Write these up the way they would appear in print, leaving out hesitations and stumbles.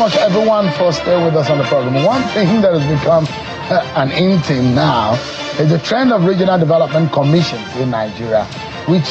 much, everyone, for staying with us on the program. One thing that has become an in thing now is the trend of regional development commissions in Nigeria, which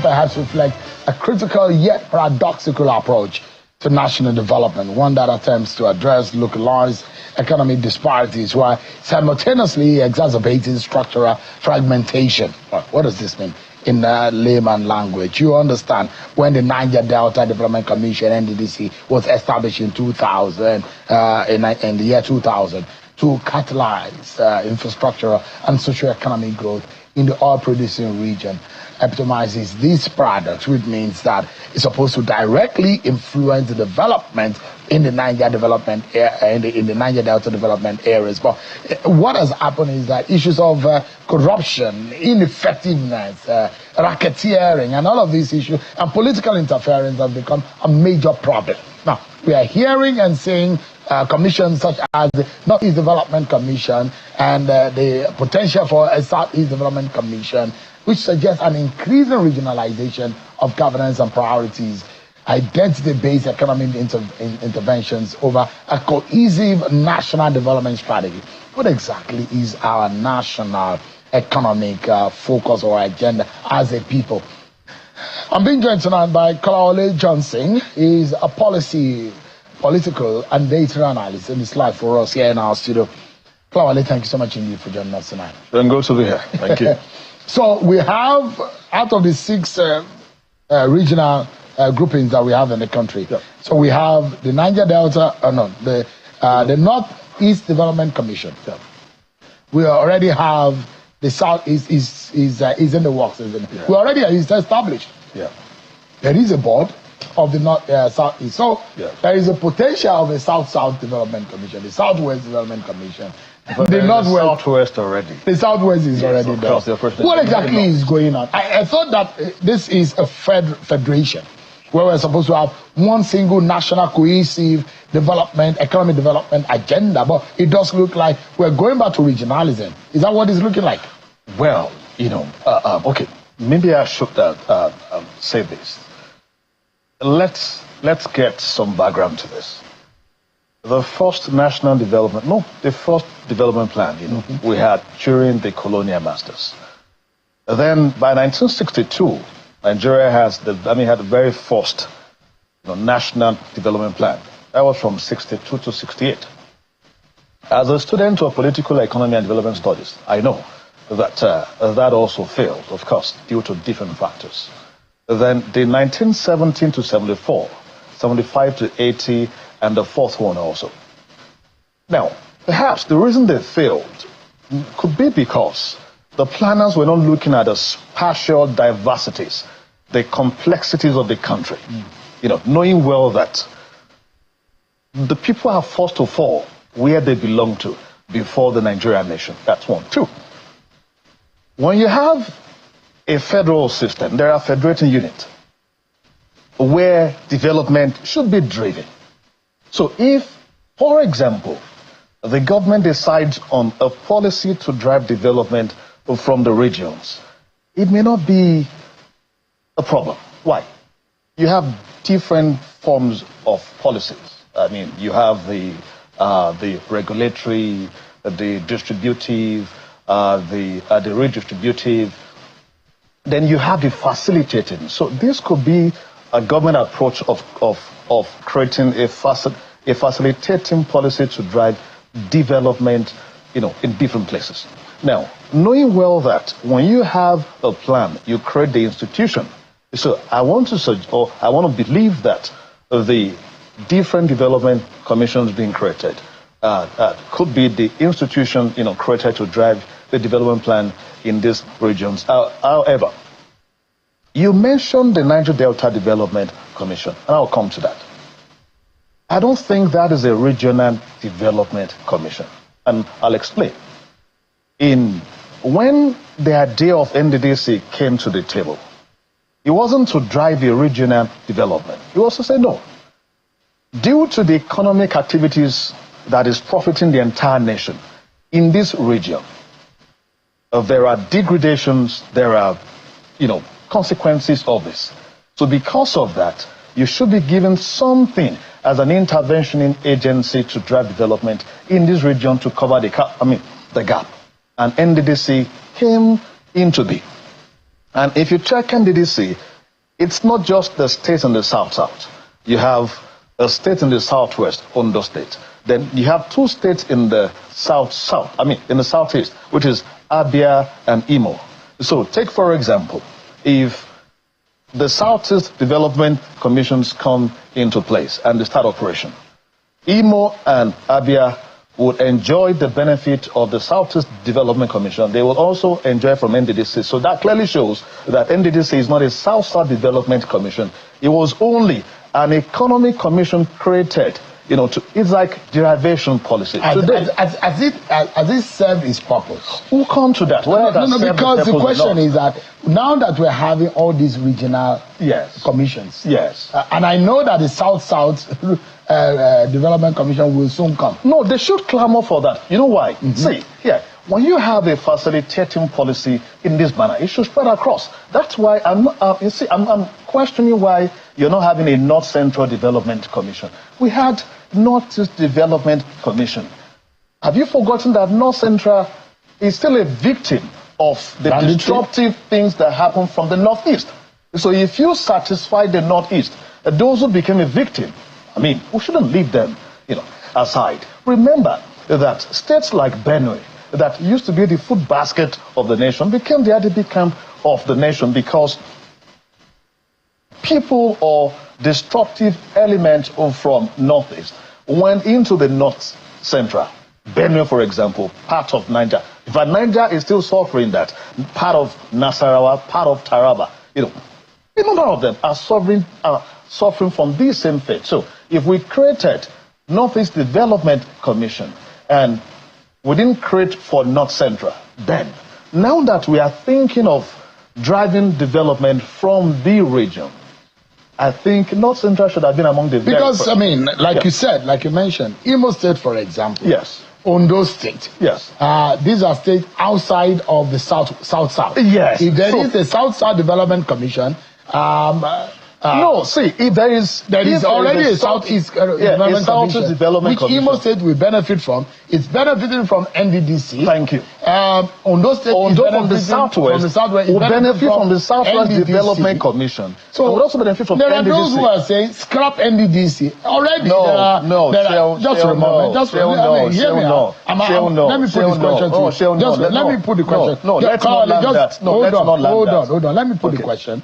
perhaps reflect a critical yet paradoxical approach to national development, one that attempts to address localized economic disparities while simultaneously exacerbating structural fragmentation. What does this mean? In layman language, you understand, when the Niger Delta Development Commission, NDDC, was established in 2000, in the year 2000, to catalyze infrastructural and socio-economic growth in the oil-producing region, epitomizes these products, which means that it's supposed to directly influence the development in the Niger development in the Niger Delta development areas. But what has happened is that issues of corruption, ineffectiveness, racketeering, and all of these issues, and political interference have become a major problem. Now, we are hearing and seeing commissions such as the Northeast Development Commission and the potential for a Southeast Development Commission, which suggests an increasing regionalization of governance and priorities, identity-based economic interventions over a cohesive national development strategy. What exactly is our national economic focus or agenda as a people? I'm being joined tonight by Kolawole Johnson. He's a political and data analyst in this live for us here in our studio. Kolawole, thank you so much indeed for joining us tonight. Then go to be here. Thank you. So we have, out of the 6 regional groupings that we have in the country, yep. So we have the Niger Delta, the Northeast Development Commission. Yep. We already have the Southeast is in the works, isn't it? Yeah. We already is established. Yeah. There is a board of the Southeast. So yeah. There is a potential of a South-South Development Commission, the Southwest Development Commission. But the Northwest, Southwest already. The Southwest is already there. What exactly is going on? I thought that this is a federation where we're supposed to have one single national cohesive development, economic development agenda, but it does look like we're going back to regionalism. Is that what it's looking like? Well, okay, maybe I should say this. Let's get some background to this. The first national development, the first development plan, we had during the colonial masters. Then by 1962, Nigeria had the very first national development plan. That was from 62 to 68. As a student of political economy and development studies, I know that that also failed, of course, due to different factors. Then the 1917 to 74, 75 to 80, and the fourth one also. Now, perhaps the reason they failed could be because the planners were not looking at the spatial diversities, the complexities of the country. Knowing well that the people are forced to fall where they belong to before the Nigerian nation. That's one. 2, when you have a federal system, there are federating units where development should be driven. So if, for example, the government decides on a policy to drive development from the regions, it may not be a problem. Why? You have different forms of policies. I mean, you have the regulatory, the distributive, the redistributive. Then you have the facilitating. So this could be a government approach of creating a facilitating policy to drive development, in different places. Now, knowing well that when you have a plan, you create the institution. So I want to believe that the different development commissions being created could be the institution, created to drive the development plan in these regions. However, you mentioned the Niger Delta Development Commission, and I'll come to that. I don't think that is a regional development commission, and I'll explain. When the idea of NDDC came to the table, it wasn't to drive a regional development. It was to say no. Due to the economic activities that is profiting the entire nation in this region, there are degradations, there are, consequences of this. So because of that, you should be given something as an interventioning agency to drive development in this region to cover the gap. And NDDC came into being. And if you check NDDC, it's not just the states in the south. You have a state in the southwest, Ondo State. Then you have two states in the in the southeast, which is Abia and Imo. So take, for example, if the Southeast Development Commissions come into place and they start operation, Imo and Abia would enjoy the benefit of the Southeast Development Commission. They will also enjoy from NDDC. So that clearly shows that NDDC is not a South-South Development Commission. It was only an economic commission created, it's like derivation policy. As it served its purpose. We'll come to that. Because the question is that now that we're having all these regional commissions, and I know that the South-South Development Commission will soon come. No, they should clamor for that. You know why? See, when you have a facilitating policy in this manner, it should spread across. That's why I'm questioning why you're not having a North Central Development Commission. We had Northeast Development Commission. Have you forgotten that North Central is still a victim of the disruptive things that happen from the Northeast? So if you satisfy the Northeast, those who became a victim, we shouldn't leave them, aside. Remember that states like Benue, that used to be the food basket of the nation, became the IDP camp of the nation because people or destructive elements from Northeast went into the North Central. Benue, for example, part of Niger. In fact, Niger is still suffering that. Part of Nasarawa, part of Taraba. A number of them are suffering from this same fate. So if we created Northeast Development Commission and we didn't create for North Central, then now that we are thinking of driving development from the region, I think North Central should have been among the because you said, like you mentioned, Imo State, for example. Yes. Ondo State. Yes. These are states outside of the South-South. Yes. If there is a South-South Development Commission, no, see, if there is already a Southeast Development Commission, which Imo State will benefit from. It's benefiting from NDDC. Thank you. Ondo State from the Southwest will benefit from the Southwest NDDC. Development Commission. So would also benefit from there NDDC. are those who are saying scrap NDDC already. Just a moment. Hear me out. Let me put this question to you. Let me put the question. No, let's not land that. Hold on. Let me put the question.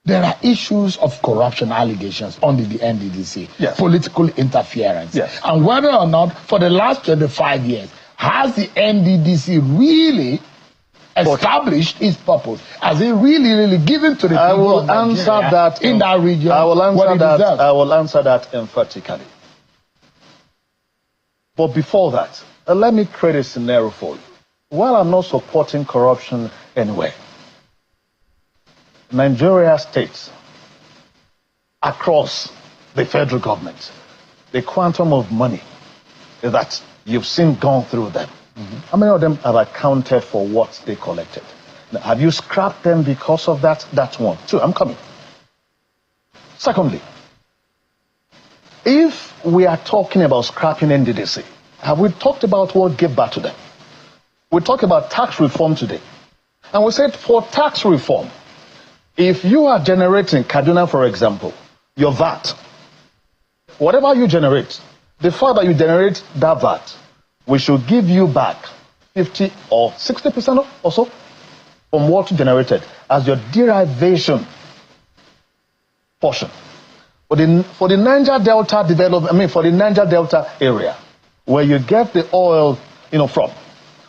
There are issues of corruption allegations under the NDDC, political interference. And whether or not, for the last 25 years, has the NDDC really established its purpose? Has it really given to the people I will answer that in that region? I will answer that emphatically. But before that, let me create a scenario for you. While I'm not supporting corruption anywhere, Nigeria states across the federal government, the quantum of money that you've seen gone through them, how many of them have accounted for what they collected? Now, have you scrapped them because of that? That's one. Two, I'm coming. Secondly, if we are talking about scrapping NDDC, have we talked about what gave back to them? We talk about tax reform today. And we said for tax reform, if you are generating Kaduna, for example, your VAT, whatever you generate, the fact that you generate that VAT, we should give you back 50 or 60% or so from what you generated as your derivation portion. For the Niger Delta development, for the Niger Delta area, where you get the oil, from,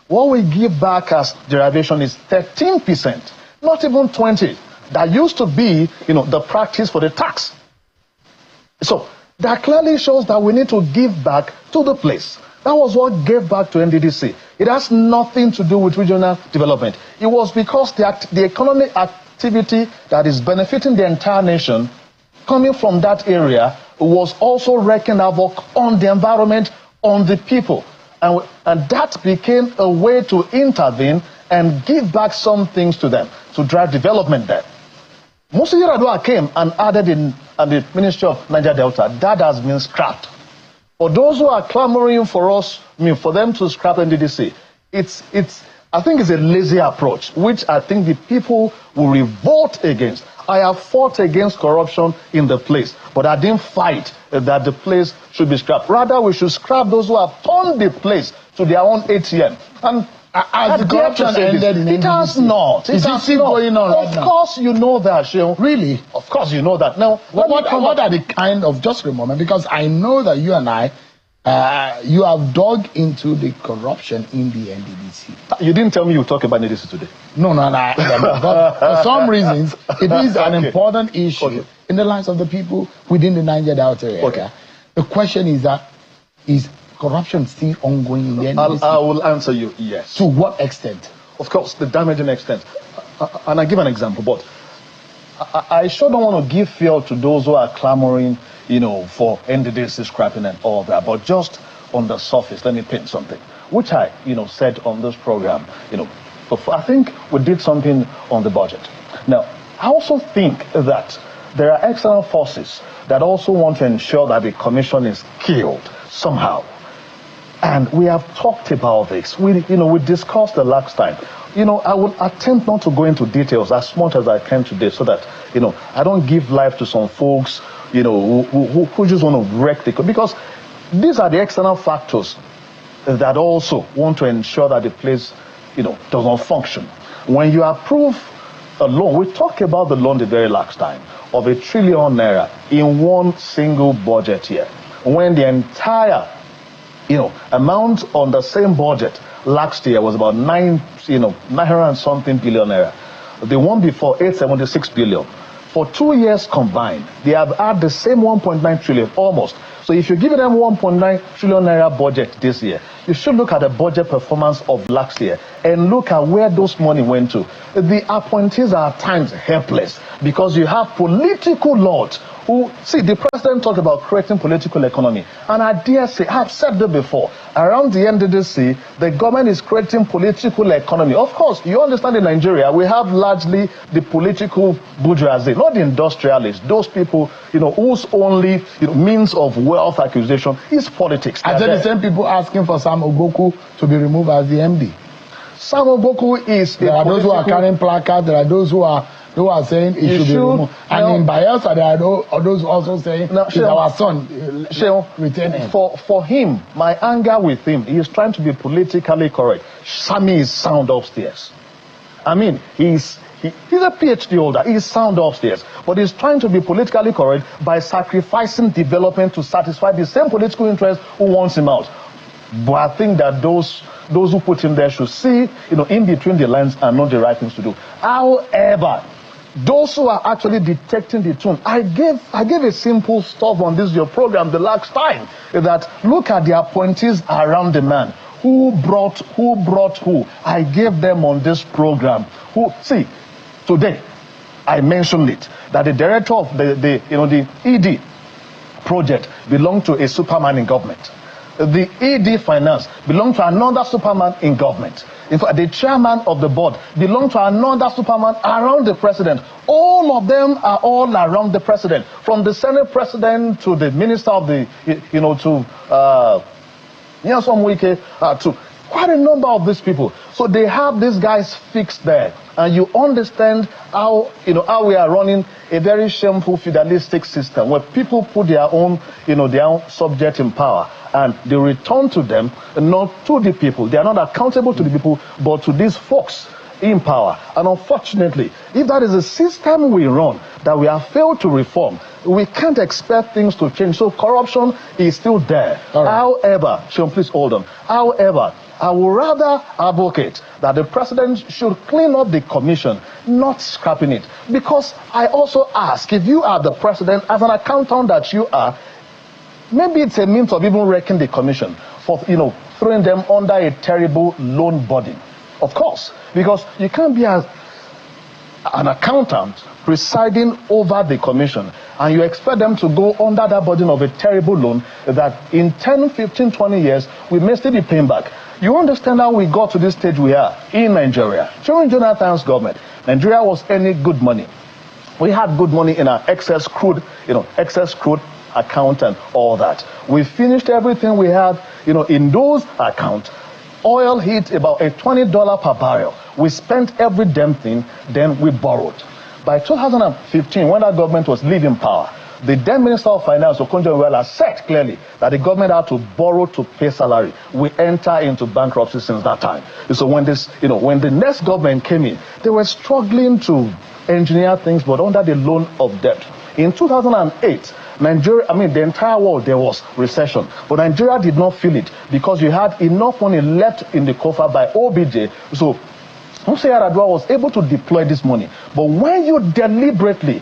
what we give back as derivation is 13%, not even 20%. That used to be, the practice for the tax. So that clearly shows that we need to give back to the place. That was what gave back to NDDC. It has nothing to do with regional development. It was because the economic activity that is benefiting the entire nation coming from that area was also wreaking havoc on the environment, on the people. And that became a way to intervene and give back some things to them, to drive development there. Musa Yar'Adua came and added in and the Ministry of Niger Delta, that has been scrapped. For those who are clamoring for us, for them to scrap NDDC, I think it's a lazy approach, which I think the people will revolt against. I have fought against corruption in the place, but I didn't fight that the place should be scrapped. Rather, we should scrap those who have turned the place to their own ATM. And as the corruption ended in it has not. It is still going on right now. Of course you know that, Sheon. Really? Of course you know that. Now, what are the kind of, just a moment, because I know that you and I, you have dug into the corruption in the NDDC. You didn't tell me you talk about NDDC today. No. But for some reasons, it is an important issue in the lives of the people within the Niger Delta area. Okay. The question is that, is corruption still ongoing in the NDDC? I will answer you yes. To what extent? Of course, the damaging extent. And I give an example, but I sure don't want to give fuel to those who are clamoring, for NDDC scrapping and all that. But just on the surface, let me paint something, which I, said on this program, I think we did something on the budget. Now, I also think that there are external forces that also want to ensure that the commission is killed somehow. And we have talked about this. We discussed the last time. I would attempt not to go into details as much as I can today so that, I don't give life to some folks, who just want to wreck the... Because these are the external factors that also want to ensure that the place, does not function. When you approve a loan, we talked about the loan the very last time, of ₦1 trillion in one single budget year. When the entire amount on the same budget last year was about 900 and something billion naira. The one before 876 billion. For 2 years combined, they have had the same 1.9 trillion almost. So if you're giving them 1.9 trillion naira budget this year, you should look at the budget performance of last year and look at where those money went to. The appointees are at times helpless because you have political lords who, see, the president talked about creating political economy. And I dare say, I've said that before, around the NDDC, the government is creating political economy. Of course, you understand in Nigeria, we have largely the political bourgeoisie, not the industrialists, those people, whose only means of wealth acquisition is politics. Are there the same people asking for Sam Ogboku to be removed as the MD? Sam Ogboku is... There are those who are carrying placards, there are those who are saying it should be removed. And in Bayelsa, there are those also saying it's our son. Retain him. For him, my anger with him, he is trying to be politically correct. Sammy is sound upstairs. I mean, he's a PhD holder. He's sound upstairs. But he's trying to be politically correct by sacrificing development to satisfy the same political interest who wants him out. But I think that those who put him there should see, in between the lines and know the right things to do. However, those who are actually detecting the tune, I gave a simple stuff on this your program the last time, that look at the appointees around the man. Who brought who? I gave them on this program. See, today I mentioned it, that the director of the ED project belonged to a superman in government. The ED finance belonged to another superman in government. In fact, the chairman of the board belonged to another superman around the president. All of them are all around the president, from the Senate president to the minister of the, to quite a number of these people. So they have these guys fixed there. And you understand how we are running a very shameful feudalistic system where people put their own subject in power and they return to them, not to the people. They are not accountable to the people, but to these folks in power. And unfortunately, if that is a system we run that we have failed to reform, we can't expect things to change. So corruption is still there. Right. However, Sean, please hold on. However, I would rather advocate that the president should clean up the commission, not scrapping it. Because I also ask, if you are the president, as an accountant that you are, maybe it's a means of even wrecking the commission for, throwing them under a terrible loan burden. Of course, because you can't be an accountant presiding over the commission and you expect them to go under that burden of a terrible loan that in 10, 15, 20 years, we may still be paying back. You understand how we got to this stage we are in Nigeria. During Jonathan's government, Nigeria was earning good money. We had good money in our excess crude account and all that. We finished everything we had, in those accounts. Oil hit about a $20 per barrel. We spent every damn thing, then we borrowed. By 2015, when that government was leaving power, the then Minister of Finance, Okonjo-Iweala, said clearly that the government had to borrow to pay salary. We enter into bankruptcy since that time. So when when the next government came in, they were struggling to engineer things, but under the loan of debt. In 2008, Nigeria, the entire world, there was recession. But Nigeria did not feel it because you had enough money left in the coffer by OBJ. So Musa Yar'Adua was able to deploy this money. But when you deliberately,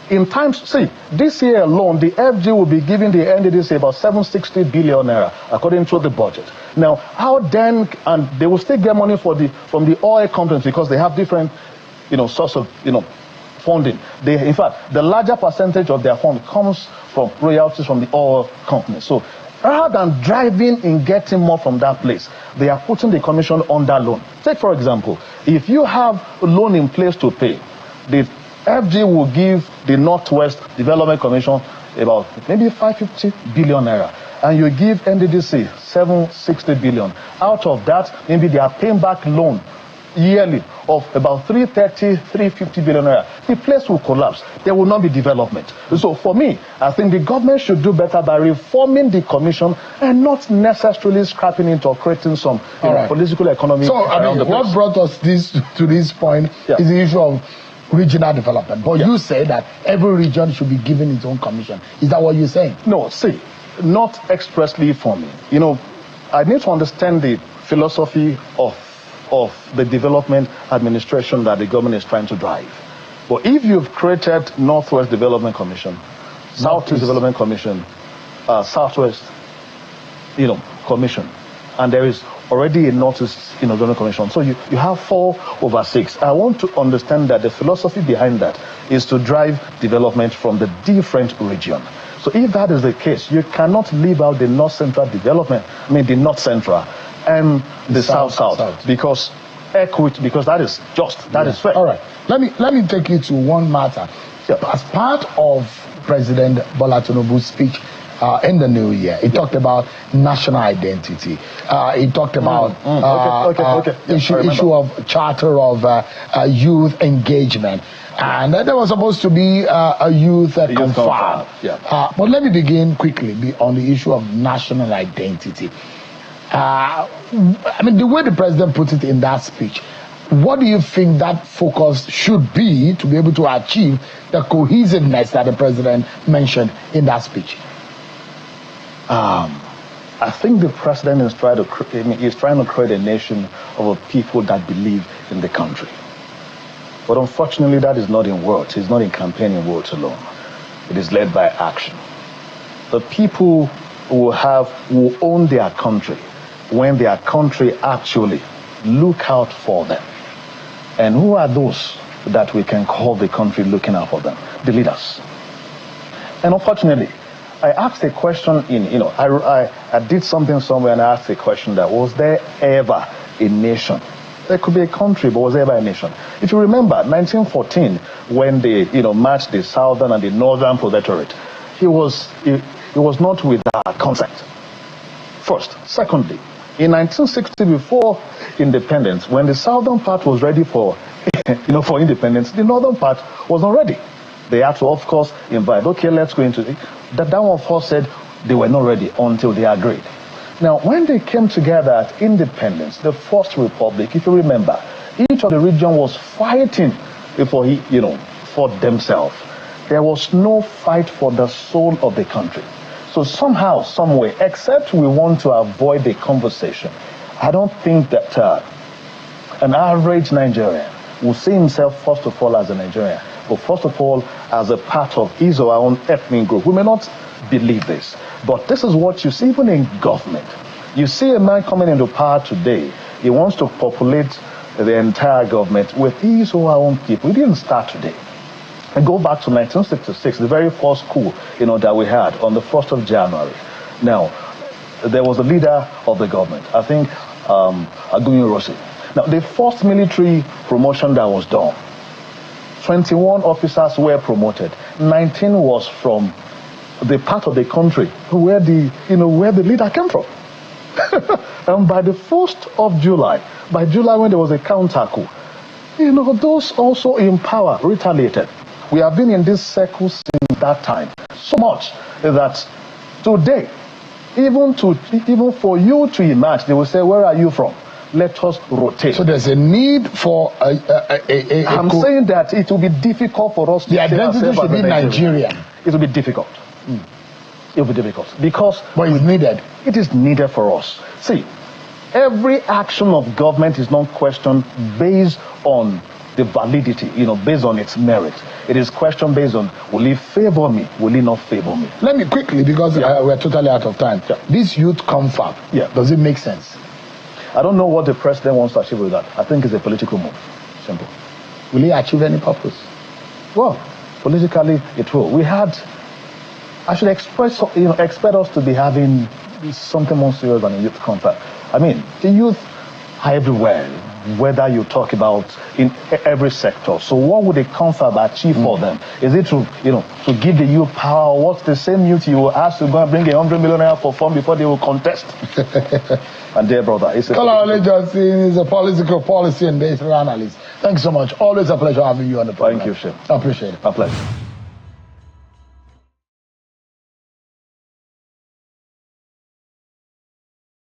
in times, see, this year alone, the FG will be giving the NDDC about 760 billion naira, according to the budget. Now, how then, and they will still get money from the oil companies because they have different, source of, funding. In fact, the larger percentage of their fund comes from royalties from the oil companies. So rather than driving in getting more from that place, they are putting the commission under loan. Take, for example, if you have a loan in place to pay, the FG will give the Northwest Development Commission about maybe 550 billion naira, and you give NDDC 760 billion. Out of that, maybe they are paying back loan yearly of about 350 billion naira. The place will collapse. There will not be development. So for me, I think the government should do better by reforming the commission and not necessarily scrapping it or creating some political economy. So what brought us to this point is the issue of regional development. But you say that every region should be given its own commission. Is that what you're saying? No, see, not expressly for me. I need to understand the philosophy of the development administration that the government is trying to drive. But if you've created Northwest Development Commission, Southeast Development Commission, Southwest, Commission, and there is already a Northeast Development Commission, so you have 4/6. I want to understand that the philosophy behind that is to drive development from the different region. So if that is the case, you cannot leave out the North Central development, the North Central, and the South, because equity, because that is just, that is fair. All right. Let me take you to one matter. As part of President Bola Tinubu's speech in the new year, he talked about national identity. He talked about issue of charter of youth engagement. And there was supposed to be a youth confab. But let me begin quickly on the issue of national identity. The way the president put it in that speech, what do you think that focus should be to be able to achieve the cohesiveness that the president mentioned in that speech? I think the president is trying to create a nation of people that believe in the country. But unfortunately, that is not in words. It's not in campaigning words alone. It is led by action. The people who own their country, when their country actually look out for them. And who are those that we can call the country looking out for them? The leaders. And unfortunately, I asked a question I did something somewhere and I asked a question that, was there ever a nation? There could be a country, but was there ever a nation? If you remember, 1914, when they, matched the Southern and the Northern Protectorate, it was not without consent. First. Secondly, in 1960, before independence, when the Southern part was ready for independence, the Northern part was not ready. They had to, of course, invite, okay, let's go into it. That one first said they were not ready until they agreed. Now, when they came together at independence, the First Republic, if you remember, each of the region was fighting for themselves. There was no fight for the soul of the country. So somehow, some way, except we want to avoid the conversation, I don't think that an average Nigerian will see himself, first of all, as a Nigerian, but first of all, as a part of his or our own ethnic group. We may not believe this, but this is what you see even in government. You see a man coming into power today, he wants to populate the entire government with his or our own people. It didn't start today. And go back to 1966, the very first coup, that we had on the 1st of January. Now, there was a leader of the government, I think, Agunyi Rossi. Now, the first military promotion that was done, 21 officers were promoted. 19 was from the part of the country where the leader came from. And by the 1st of July, by July when there was a counter coup, those also in power retaliated. We have been in this circle since that time. So much that today, even for you to emerge, they will say, where are you from? Let us rotate. So there's a need for I'm saying that it will be difficult for us to the identity should be Nigerian. It will be difficult. It will be difficult because but it's needed. It is needed for us. See, every action of government is not questioned based on the validity, based on its merit. It is questioned based on, will it favor me? Will it not favor me? Let me quickly, because we're totally out of time. Yeah. This youth confab, does it make sense? I don't know what the president wants to achieve with that. I think it's a political move. Simple. Will he achieve any purpose? Well, politically, it will. I should expect us to be having something more serious than a youth confab. I mean, the youth are everywhere, whether you talk about in every sector. So what would a confab achieve for them? Is it to give the youth power? What's the same youth you will ask to go and bring 100 million naira for fund before they will contest? And dear brother, it's a political policy and data analyst. Thank you so much. Always a pleasure having you on the program. Thank you, Chef. I appreciate it. My pleasure.